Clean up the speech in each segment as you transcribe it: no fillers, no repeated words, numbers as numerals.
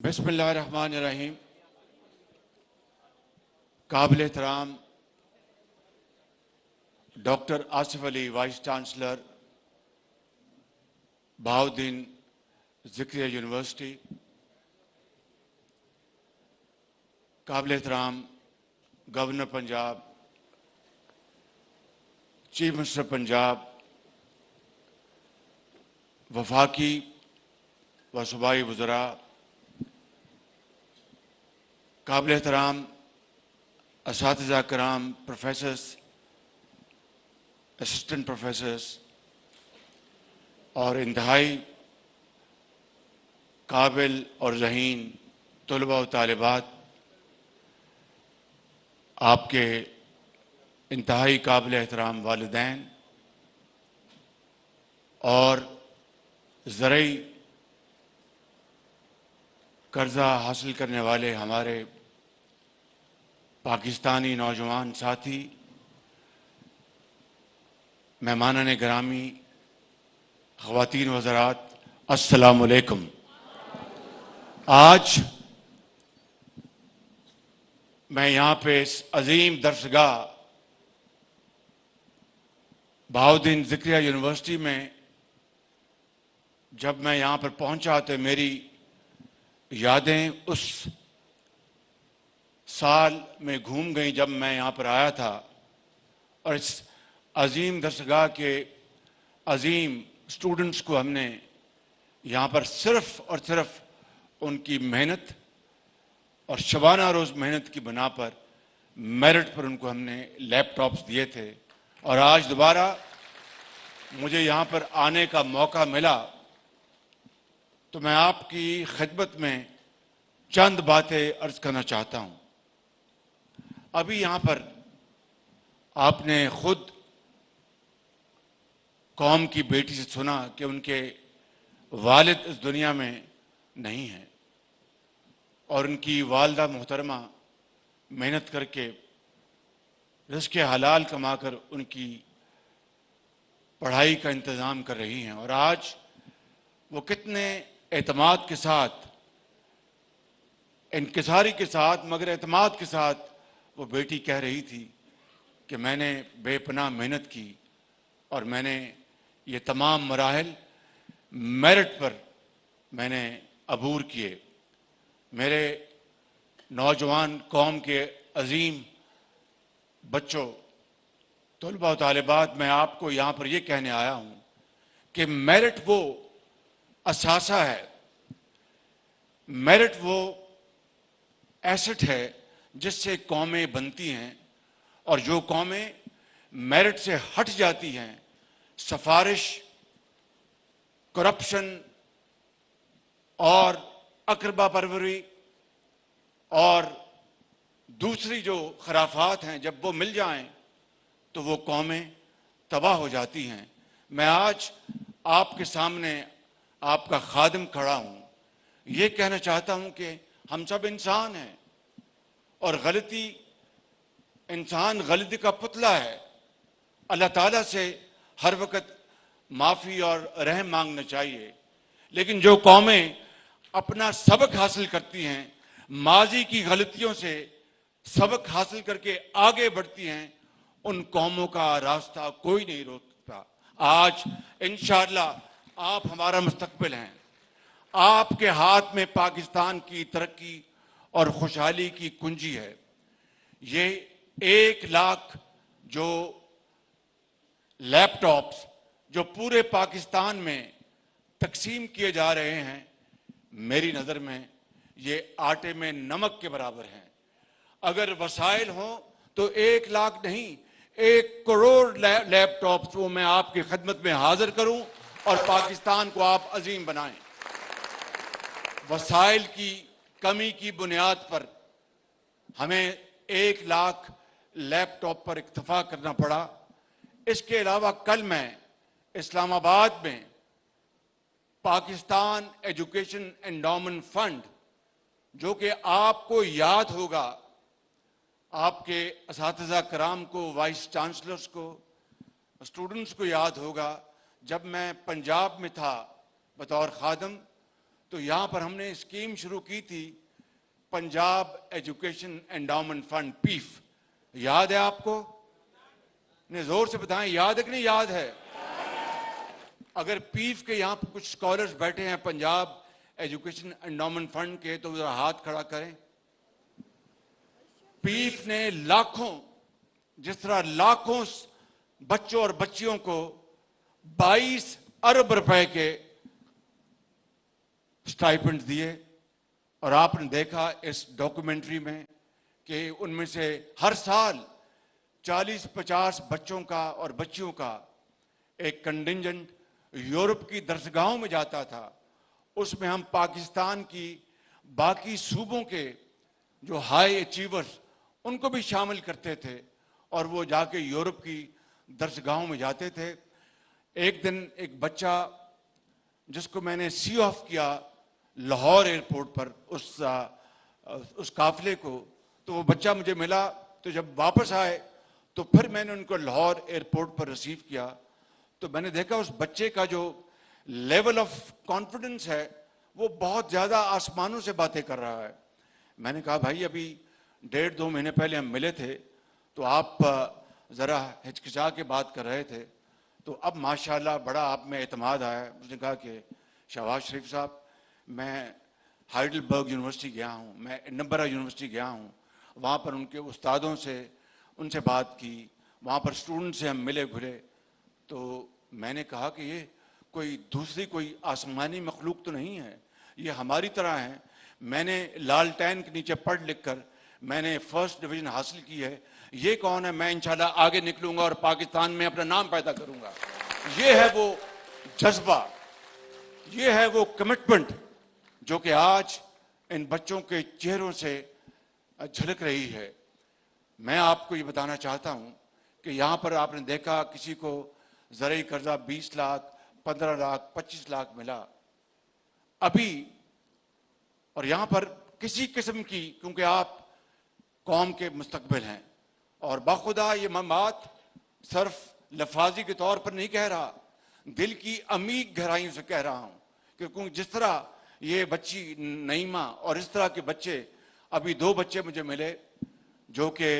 بسم اللہ الرحمن الرحیم. قابل احترام doctor Asif Ali vice chancellor Bahauddin Zakariya university, قابل احترام governor Punjab, chief minister Punjab, وفاقی و صوبائی وزراء، قابل احترام اساتذہ کرام، پروفیسرز، اسسٹنٹ پروفیسرز اور انتہائی قابل اور ذہین طلباء و طالبات، آپ کے انتہائی قابل احترام والدین اور زرعی قرضہ حاصل کرنے والے ہمارے پاکستانی نوجوان ساتھی، مہمانان گرامی، خواتین و حضرات، السلام علیکم. آج میں یہاں پہ اس عظیم درسگاہ بہاؤالدین ذکریہ یونیورسٹی میں جب میں یہاں پر پہنچا تو میری یادیں اس سال میں گھوم گئیں جب میں یہاں پر آیا تھا، اور اس عظیم درسگاہ کے عظیم اسٹوڈنٹس کو ہم نے یہاں پر صرف اور صرف ان کی محنت اور شبانہ روز محنت کی بنا پر میرٹ پر ان کو ہم نے لیپ ٹاپس دیے تھے. اور آج دوبارہ مجھے یہاں پر آنے کا موقع ملا تو میں آپ کی خدمت میں چند باتیں عرض کرنا چاہتا ہوں. ابھی یہاں پر آپ نے خود قوم کی بیٹی سے سنا کہ ان کے والد اس دنیا میں نہیں ہیں، اور ان کی والدہ محترمہ محنت کر کے رزق حلال کما کر ان کی پڑھائی کا انتظام کر رہی ہیں. اور آج وہ کتنے اعتماد کے ساتھ، انکساری کے ساتھ، مگر اعتماد کے ساتھ وہ بیٹی کہہ رہی تھی کہ میں نے بے پناہ محنت کی اور میں نے یہ تمام مراحل میرٹ پر میں نے عبور کیے. میرے نوجوان قوم کے عظیم بچوں، طلباء و طالبات، میں آپ کو یہاں پر یہ کہنے آیا ہوں کہ میرٹ وہ اثاثہ ہے، میرٹ وہ ایسٹ ہے جس سے قومیں بنتی ہیں، اور جو قومیں میرٹ سے ہٹ جاتی ہیں، سفارش، کرپشن اور اقربا پروری اور دوسری جو خرافات ہیں، جب وہ مل جائیں تو وہ قومیں تباہ ہو جاتی ہیں. میں آج آپ کے سامنے آپ کا خادم کھڑا ہوں، یہ کہنا چاہتا ہوں کہ ہم سب انسان ہیں، اور انسان غلطی کا پتلا ہے. اللہ تعالیٰ سے ہر وقت معافی اور رحم مانگنا چاہیے. لیکن جو قومیں اپنا سبق حاصل کرتی ہیں، ماضی کی غلطیوں سے سبق حاصل کر کے آگے بڑھتی ہیں، ان قوموں کا راستہ کوئی نہیں روکتا. آج انشاءاللہ آپ ہمارا مستقبل ہیں. آپ کے ہاتھ میں پاکستان کی ترقی اور خوشحالی کی کنجی ہے. یہ 1,00,000 جو لیپ ٹاپس جو پورے پاکستان میں تقسیم کیے جا رہے ہیں، میری نظر میں یہ آٹے میں نمک کے برابر ہیں. اگر وسائل ہوں تو 1,00,000 نہیں، 1,00,00,000 لیپ ٹاپس وہ میں آپ کی خدمت میں حاضر کروں اور پاکستان کو آپ عظیم بنائیں. وسائل کی کمی کی بنیاد پر ہمیں 1,00,000 لیپ ٹاپ پر اکتفا کرنا پڑا. اس کے علاوہ کل میں اسلام آباد میں پاکستان ایجوکیشن انڈاؤمنٹ فنڈ، جو کہ آپ کو یاد ہوگا، آپ کے اساتذہ کرام کو، وائس چانسلرز کو، اسٹوڈنٹس کو یاد ہوگا، جب میں پنجاب میں تھا بطور خادم تو یہاں پر ہم نے اسکیم شروع کی تھی پنجاب ایجوکیشن انڈاؤمنٹ فنڈ پیف. یاد ہے آپ کو؟ نے زور سے بتائیں یاد ہے کہ نہیں یاد ہے؟ اگر پیف کے یہاں پر کچھ اسکالرز بیٹھے ہیں پنجاب ایجوکیشن انڈاؤمنٹ فنڈ کے تو ذرا ہاتھ کھڑا کریں. پیف نے لاکھوں، جس طرح لاکھوں بچوں اور بچیوں کو 22 ارب روپے کے سٹائپنڈ دیے. اور آپ نے دیکھا اس ڈاکومنٹری میں کہ ان میں سے ہر سال 40-50 بچوں کا اور بچیوں کا ایک کنٹنجنٹ یورپ کی درسگاہوں میں جاتا تھا. اس میں ہم پاکستان کی باقی صوبوں کے جو ہائی اچیورز ان کو بھی شامل کرتے تھے اور وہ جا کے یورپ کی درسگاہوں میں جاتے تھے. ایک دن ایک بچہ جس کو میں نے سی آف کیا لاہور ایئرپورٹ پر اس قافلے کو، تو وہ بچہ مجھے ملا. تو جب واپس آئے تو پھر میں نے ان کو لاہور ایئرپورٹ پر ریسیو کیا تو میں نے دیکھا اس بچے کا جو لیول آف کانفیڈنس ہے وہ بہت زیادہ آسمانوں سے باتیں کر رہا ہے. میں نے کہا بھائی ابھی 1.5-2 مہینے پہلے ہم ملے تھے تو آپ ذرا ہچکچا کے بات کر رہے تھے، تو اب ماشاءاللہ بڑا آپ میں اعتماد آیا ہے. اس نے کہا کہ شہباز شریف صاحب میں ہائیڈلبرگ یونیورسٹی گیا ہوں، میں ایڈنبرا یونیورسٹی گیا ہوں، وہاں پر ان کے استادوں سے ان سے بات کی، وہاں پر اسٹوڈنٹ سے ہم ملے گھلے. تو میں نے کہا کہ یہ کوئی دوسری کوئی آسمانی مخلوق تو نہیں ہے، یہ ہماری طرح ہیں. میں نے لالٹین کے نیچے پڑھ لکھ کر میں نے فرسٹ ڈویژن حاصل کی ہے. یہ کون ہے؟ میں انشاءاللہ آگے نکلوں گا اور پاکستان میں اپنا نام پیدا کروں گا. یہ ہے وہ جذبہ، یہ ہے وہ کمٹمنٹ جو کہ آج ان بچوں کے چہروں سے جھلک رہی ہے. میں آپ کو یہ بتانا چاہتا ہوں کہ یہاں پر آپ نے دیکھا کسی کو زرعی قرضہ 20 لاکھ 15 لاکھ 25 لاکھ ملا ابھی، اور یہاں پر کسی قسم کی، کیونکہ آپ قوم کے مستقبل ہیں، اور باخدا یہ میں بات صرف لفاظی کے طور پر نہیں کہہ رہا، دل کی عمیق گہرائیوں سے کہہ رہا ہوں. کیونکہ جس طرح یہ بچی نعیمہ اور اس طرح کے بچے، ابھی 2 بچے مجھے ملے جو کہ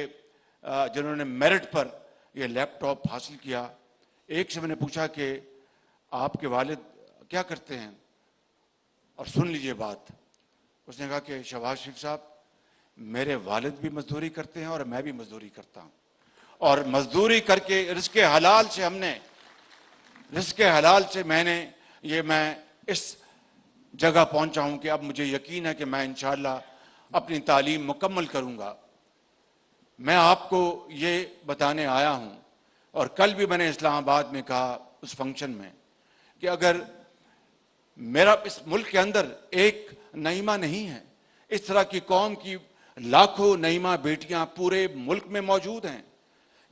جنہوں نے میرٹ پر یہ لیپ ٹاپ حاصل کیا. ایک سے میں نے پوچھا کہ آپ کے والد کیا کرتے ہیں، اور سن لیجئے بات. اس نے کہا کہ شہباز شریف صاحب میرے والد بھی مزدوری کرتے ہیں اور میں بھی مزدوری کرتا ہوں، اور مزدوری کر کے رزق حلال سے رزق حلال سے میں اس جگہ پہنچا ہوں کہ اب مجھے یقین ہے کہ میں انشاءاللہ اپنی تعلیم مکمل کروں گا. میں آپ کو یہ بتانے آیا ہوں، اور کل بھی میں نے اسلام آباد میں کہا اس فنکشن میں کہ اگر میرا اس ملک کے اندر ایک نعیمہ نہیں ہے، اس طرح کی قوم کی لاکھوں نعیمہ بیٹیاں پورے ملک میں موجود ہیں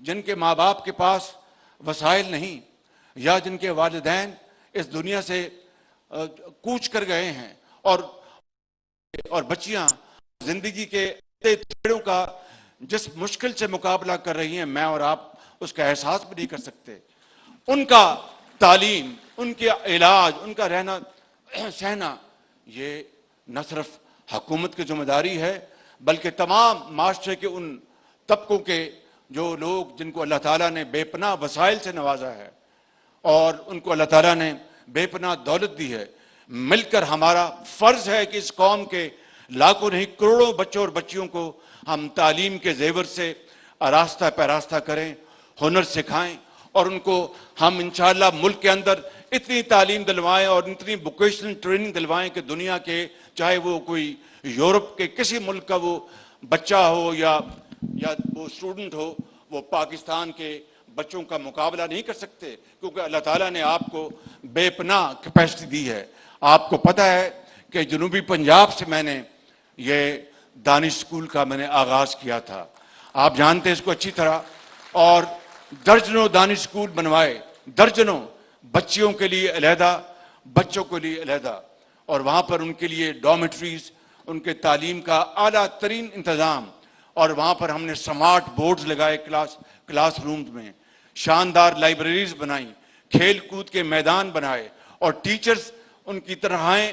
جن کے ماں باپ کے پاس وسائل نہیں، یا جن کے والدین اس دنیا سے کوچ کر گئے ہیں، اور بچیاں زندگی کے تھیڑوں کا جس مشکل سے مقابلہ کر رہی ہیں، میں اور آپ اس کا احساس بھی نہیں کر سکتے. ان کا تعلیم، ان کے علاج، ان کا رہنا سہنا، یہ نہ صرف حکومت کی ذمہ داری ہے بلکہ تمام معاشرے کے ان طبقوں کے جو لوگ جن کو اللہ تعالیٰ نے بے پناہ وسائل سے نوازا ہے اور ان کو اللہ تعالیٰ نے بے پناہ دولت دی ہے. مل کر ہمارا فرض ہے کہ اس قوم کے لاکھوں نہیں کروڑوں بچوں اور بچیوں کو ہم تعلیم کے زیور سے آراستہ پیراستہ کریں، ہنر سکھائیں، اور ان کو ہم انشاءاللہ ملک کے اندر اتنی تعلیم دلوائیں اور اتنی ووکیشنل ٹریننگ دلوائیں کہ دنیا کے چاہے وہ کوئی یورپ کے کسی ملک کا وہ بچہ ہو یا وہ اسٹوڈنٹ ہو، وہ پاکستان کے بچوں کا مقابلہ نہیں کر سکتے، کیونکہ اللہ تعالیٰ نے آپ کو بے پناہ کیپیسٹی دی ہے. آپ کو پتہ ہے کہ جنوبی پنجاب سے میں نے یہ دانش اسکول کا میں نے آغاز کیا تھا، آپ جانتے ہیں اس کو اچھی طرح، اور درجنوں دانش اسکول بنوائے، درجنوں بچیوں کے لیے علیحدہ، بچوں کے لیے علیحدہ، اور وہاں پر ان کے لیے ڈارمیٹریز، ان کے تعلیم کا اعلیٰ ترین انتظام، اور وہاں پر ہم نے سمارٹ بورڈز لگائے کلاس رومز میں، شاندار لائبریریز بنائیں، کھیل کود کے میدان بنائے، اور ٹیچرز ان کی تنخواہیں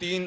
$3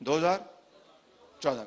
2014।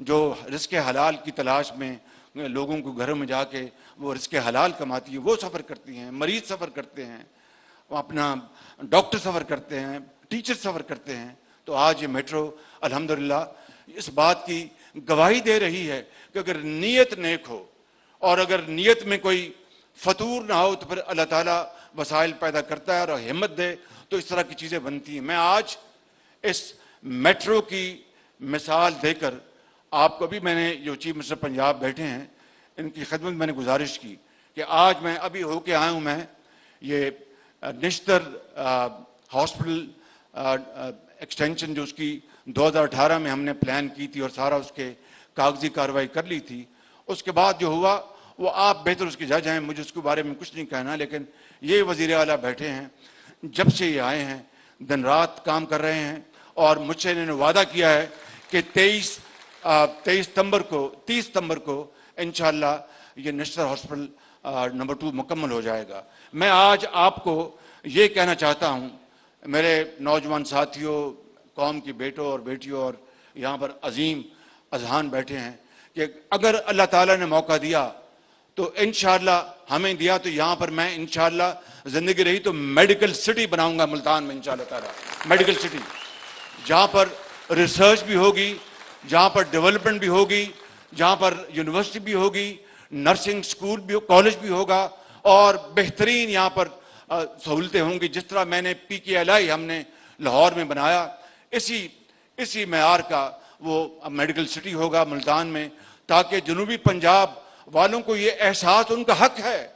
جو رزق حلال کی تلاش میں لوگوں کو گھروں میں جا کے وہ رزق حلال کماتی ہے، وہ سفر کرتی ہیں، مریض سفر کرتے ہیں، اپنا ڈاکٹر سفر کرتے ہیں، ٹیچر سفر کرتے ہیں. تو آج یہ میٹرو الحمدللہ اس بات کی گواہی دے رہی ہے کہ اگر نیت نیک ہو اور اگر نیت میں کوئی فطور نہ ہو تو پھر اللہ تعالیٰ وسائل پیدا کرتا ہے اور ہمت دے تو اس طرح کی چیزیں بنتی ہیں. میں آج اس میٹرو کی مثال دے کر آپ کو بھی، میں نے جو چیف منسٹر پنجاب بیٹھے ہیں ان کی خدمت میں نے گزارش کی کہ آج میں ابھی ہو کے آیا ہوں، میں یہ نشتر ہاسپٹل ایکسٹینشن جو اس کی 2018 میں ہم نے پلان کی تھی اور سارا اس کے کاغذی کارروائی کر لی تھی، اس کے بعد جو ہوا وہ آپ بہتر اس کے جج ہیں، مجھے اس کے بارے میں کچھ نہیں کہنا. لیکن یہ وزیر اعلیٰ بیٹھے ہیں، جب سے یہ آئے ہیں دن رات کام کر رہے ہیں اور مجھ سے انہوں نے وعدہ کیا ہے کہ 30 ستمبر کو انشاءاللہ یہ نشتر ہاسپٹل نمبر 2 مکمل ہو جائے گا. میں آج آپ کو یہ کہنا چاہتا ہوں میرے نوجوان ساتھیوں، قوم کی بیٹوں اور بیٹیوں، اور یہاں پر عظیم اذہان بیٹھے ہیں کہ اگر اللہ تعالیٰ نے موقع دیا تو انشاءاللہ ہمیں دیا تو یہاں پر میں انشاءاللہ زندگی رہی تو میڈیکل سٹی بناؤں گا ملتان میں انشاءاللہ تعالیٰ. میڈیکل سٹی جہاں پر ریسرچ بھی ہوگی، جہاں پر ڈیولپمنٹ بھی ہوگی، جہاں پر یونیورسٹی بھی ہوگی، نرسنگ سکول بھی، کالج بھی ہوگا اور بہترین یہاں پر سہولتیں ہوں گی. جس طرح میں نے PKLI ہم نے لاہور میں بنایا، اسی معیار کا وہ میڈیکل سٹی ہوگا ملتان میں، تاکہ جنوبی پنجاب والوں کو یہ احساس، ان کا حق ہے،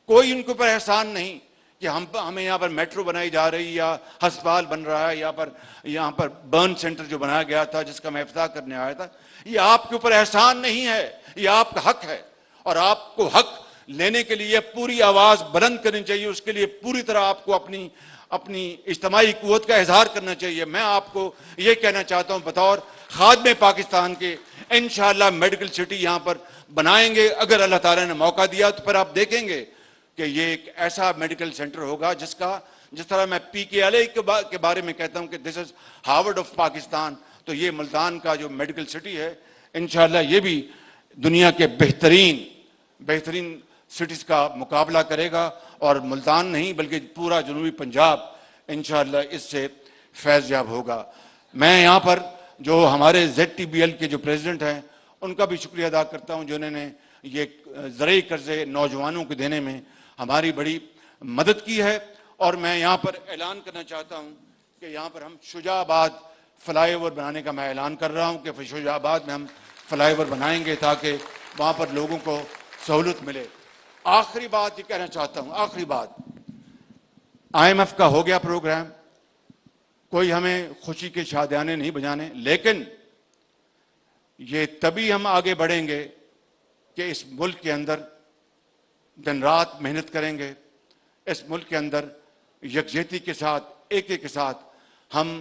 کوئی ان کے اوپر احسان نہیں کہ ہمیں یہاں پر میٹرو بنائی جا رہی یا ہسپتال بن رہا ہے، یہاں پر برن سینٹر جو بنایا گیا تھا جس کا میں افتتاح کرنے آیا تھا، یہ آپ کے اوپر احسان نہیں ہے، یہ آپ کا حق ہے اور آپ کو حق لینے کے لیے پوری آواز بلند کرنی چاہیے. اس کے لیے پوری طرح آپ کو اپنی اجتماعی قوت کا اظہار کرنا چاہیے. میں آپ کو یہ کہنا چاہتا ہوں بطور خادم پاکستان کے، انشاءاللہ میڈیکل سٹی یہاں پر بنائیں گے. اگر اللہ تعالیٰ نے موقع دیا تو پھر آپ دیکھیں گے کہ یہ ایک ایسا میڈیکل سینٹر ہوگا جس طرح میں PKLI کے بارے میں کہتا ہوں کہ دس از ہارورڈ آف پاکستان، تو یہ ملتان کا جو میڈیکل سٹی ہے انشاءاللہ یہ بھی دنیا کے بہترین سٹیز کا مقابلہ کرے گا. اور ملتان نہیں بلکہ پورا جنوبی پنجاب انشاءاللہ اس سے فیض یاب ہوگا. میں یہاں پر جو ہمارے ZTBL کے جو پریزیڈنٹ ہیں ان کا بھی شکریہ ادا کرتا ہوں جنہوں نے یہ زرعی قرضے نوجوانوں کو دینے میں ہماری بڑی مدد کی ہے. اور میں یہاں پر اعلان کرنا چاہتا ہوں کہ یہاں پر ہم شجاع آباد فلائی اوور بنانے کا میں اعلان کر رہا ہوں کہ شجاع آباد میں ہم فلائی اوور بنائیں گے تاکہ وہاں پر لوگوں کو سہولت ملے. آخری بات یہ کہنا چاہتا ہوں، آخری بات، IMF کا ہو گیا پروگرام، کوئی ہمیں خوشی کے شادیانے نہیں بجانے، لیکن یہ تبھی ہم آگے بڑھیں گے کہ اس ملک کے اندر دن رات محنت کریں گے، اس ملک کے اندر یکجہتی کے ساتھ، ایک کے ساتھ ہم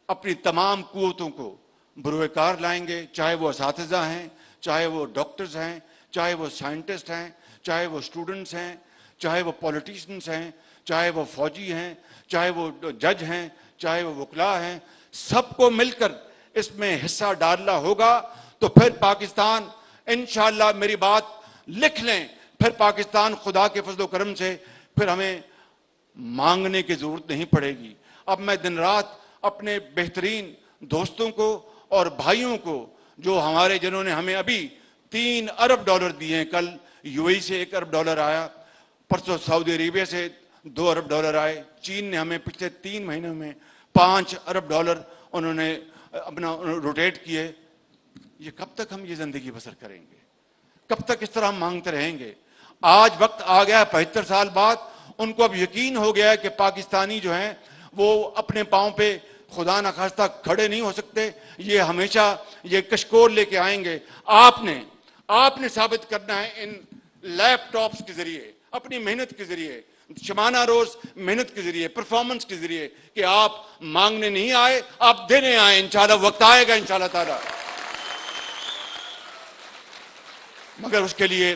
اپنی تمام قوتوں کو بروئے کار لائیں گے، چاہے وہ اساتذہ ہیں، چاہے وہ ڈاکٹرز ہیں، چاہے وہ سائنٹسٹ ہیں، چاہے وہ اسٹوڈنٹس ہیں، چاہے وہ پولیٹیشنز ہیں، چاہے وہ فوجی ہیں، چاہے وہ جج ہیں، چاہے وہ وکلاء ہیں، سب کو مل کر اس میں حصہ ڈالنا ہوگا. تو پھر پاکستان انشاءاللہ، میری بات لکھ لیں، پھر پاکستان خدا کے فضل و کرم سے پھر ہمیں مانگنے کی ضرورت نہیں پڑے گی. اب میں دن رات اپنے بہترین دوستوں کو اور بھائیوں کو جو جنہوں نے ہمیں ابھی $3 ارب دیے ہیں، کل UAE سے $1 ارب آیا، پرسوں سعودی عربیہ سے $2 ارب آئے، چین نے ہمیں پچھلے 3 مہینوں میں $5 ارب انہوں نے اپنا روٹیٹ کیے. یہ کب تک ہم یہ زندگی بسر کریں گے؟ کب تک اس طرح ہم مانگتے رہیں گے؟ آج وقت آ گیا ہے، 75 سال بعد ان کو اب یقین ہو گیا ہے کہ پاکستانی جو ہیں وہ اپنے پاؤں پہ خدا نخواستہ کھڑے نہیں ہو سکتے، یہ ہمیشہ یہ کشکول لے کے آئیں گے. آپ نے ثابت کرنا ہے ان لیپ ٹاپس کے ذریعے، اپنی محنت کے ذریعے، شبانہ روز محنت کے ذریعے، پرفارمنس کے ذریعے کہ آپ مانگنے نہیں آئے، آپ دینے آئے. انشاءاللہ وقت آئے گا انشاءاللہ تعالی، مگر اس کے لیے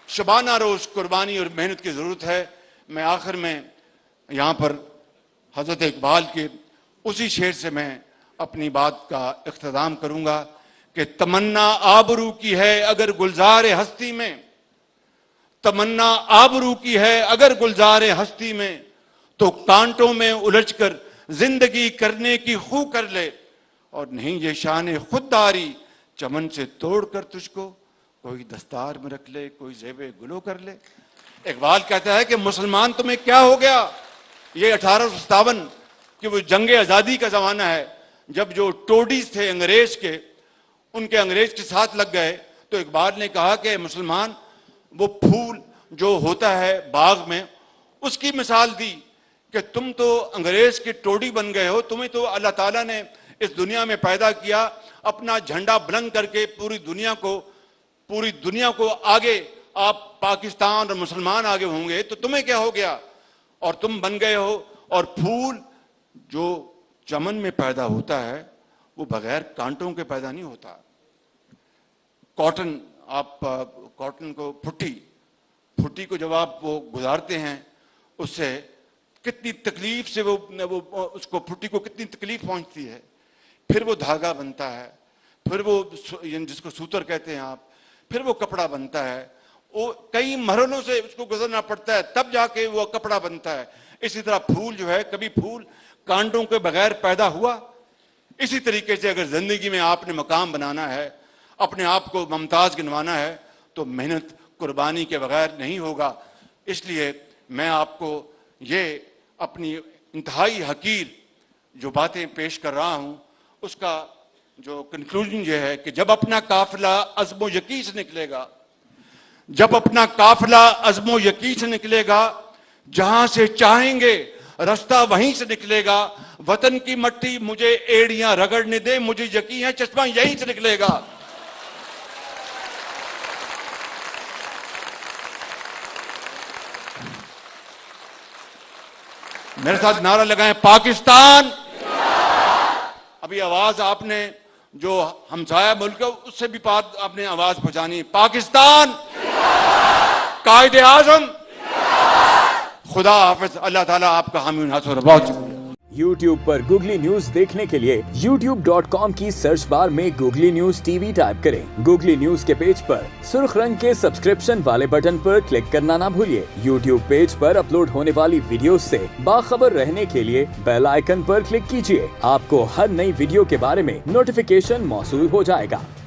شبانہ روز قربانی اور محنت کی ضرورت ہے. میں آخر میں یہاں پر حضرت اقبال کے اسی شعر سے میں اپنی بات کا اختتام کروں گا کہ تمنا آبرو کی ہے اگر گلزار ہستی میں، تمنا آبرو کی ہے اگر گلزار ہستی میں، تو کانٹوں میں الجھ کر زندگی کرنے کی خو کر لے، اور نہیں یہ شان خودداری چمن سے توڑ کر تجھ کو کوئی دستار میں رکھ لے، کوئی زیب گلو کر لے۔ اقبال کہتا ہے کہ مسلمان تمہیں کیا ہو گیا؟ یہ 1857 کہ وہ جنگ آزادی کا زمانہ ہے، جب جو ٹوڈیز تھے انگریز کے، ان کے انگریز کے ساتھ لگ گئے، تو اقبال نے کہا کہ مسلمان وہ پھول جو ہوتا ہے باغ میں، اس کی مثال دی کہ تم تو انگریز کے ٹوڈی بن گئے ہو، تمہیں تو اللہ تعالیٰ نے اس دنیا میں پیدا کیا اپنا جھنڈا بلند کر کے پوری دنیا کو آگے، آپ پاکستان اور مسلمان آگے ہوں گے تو تمہیں کیا ہو گیا؟ اور تم بن گئے ہو۔ اور پھول جو چمن میں پیدا ہوتا ہے وہ بغیر کانٹوں کے پیدا نہیں ہوتا۔ کاٹن، آپ کاٹن کو پھٹی کو جب آپ وہ گزارتے ہیں، اس سے کتنی تکلیف سے وہ اس کو پھٹی کو کتنی تکلیف پہنچتی ہے، پھر وہ دھاگا بنتا ہے، پھر وہ جس کو سوتر کہتے ہیں آپ، پھر وہ کپڑا بنتا ہے، وہ کئی مرحلوں سے اس کو گزرنا پڑتا ہے، تب جا کے وہ کپڑا بنتا ہے۔ اسی طرح پھول جو ہے، کبھی پھول کانٹوں کے بغیر پیدا ہوا؟ اسی طریقے سے اگر زندگی میں آپ نے مقام بنانا ہے، اپنے آپ کو ممتاز گنوانا ہے، تو محنت قربانی کے بغیر نہیں ہوگا۔ اس لیے میں آپ کو یہ اپنی انتہائی حقیر جو باتیں پیش کر رہا ہوں، اس کا جو کنکلوژن یہ ہے کہ جب اپنا قافلہ عزم و یقین سے نکلے گا، جب اپنا قافلہ عزم و یقین سے نکلے گا، جہاں سے چاہیں گے رستہ وہیں سے نکلے گا، وطن کی مٹی مجھے ایڑیاں رگڑنے دے، مجھے یقین ہے چشمہ یہیں سے نکلے گا۔ میرے ساتھ نعرہ لگائیں، پاکستان! ابھی آواز آپ نے جو ہمسایہ ملک ہے اس سے بھی آپ نے آواز پہنچانی، پاکستان! قائد اعظم! خدا حافظ، اللہ تعالیٰ آپ کا حامی و ناصر۔ بہت شکریہ۔ YouTube پر گوگلی نیوز دیکھنے کے لیے youtube.com کی سرچ بار میں googly news T V type کریں۔ گوگلی نیوز کے پیج پر سرخ رنگ کے سبسکرپشن والے بٹن پر کلک کرنا نہ بھولیے۔ YouTube پیج پر اپلوڈ ہونے والی ویڈیوز سے باخبر رہنے کے لیے بیل آئیکن پر کلک کیجیے۔ آپ کو ہر نئی ویڈیو کے بارے میں نوٹیفیکیشن موصول ہو جائے گا۔